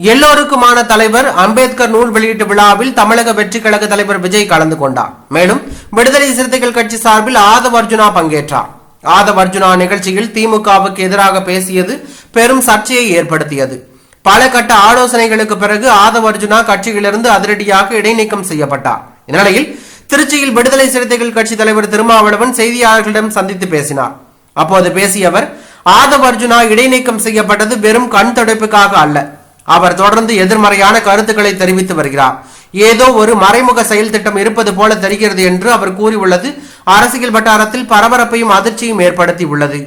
எல்லோருக்குமான தலைவர் அம்பேத்கர் நூல் வெளியீட்டு விழாவில் தமிழக வெற்றி கழக தலைவர் விஜய் கலந்து கொண்டார். மேலும் விடுதலை சிறுத்தைகள் கட்சி சார்பில் ஆதவ் அர்ஜுனா பங்கேற்றார். ஆதவ் அர்ஜுனா நிகழ்ச்சியில் திமுகவுக்கு எதிராக பேசியது பெரும் சர்ச்சையை ஏற்படுத்தியது. பல கட்ட ஆலோசனைகளுக்கு பிறகு ஆதவ் அர்ஜுனா கட்சியிலிருந்து அதிரடியாக இடைநீக்கம் செய்யப்பட்டார். இந்நிலையில் திருச்சியில் விடுதலை சிறுத்தைகள் கட்சி தலைவர் திருமாவளவன் செய்தியாளர்களிடம் சந்தித்து பேசினார். அப்போது பேசிய அவர், ஆதவ் அர்ஜுனா இடைநீக்கம் செய்யப்பட்டது வெறும் கண் துடைப்புக்காக அல்ல. அவர் தொடர்ந்து எதிர்மறையான கருத்துக்களை தெரிவித்து வருகிறார். ஏதோ ஒரு மறைமுக செயல் திட்டம் இருப்பது போல தெரிகிறது என்று அவர் கூறியுள்ளது அரசியல் வட்டாரத்தில் பரபரப்பையும் அதிர்ச்சியும் ஏற்படுத்தி உள்ளது.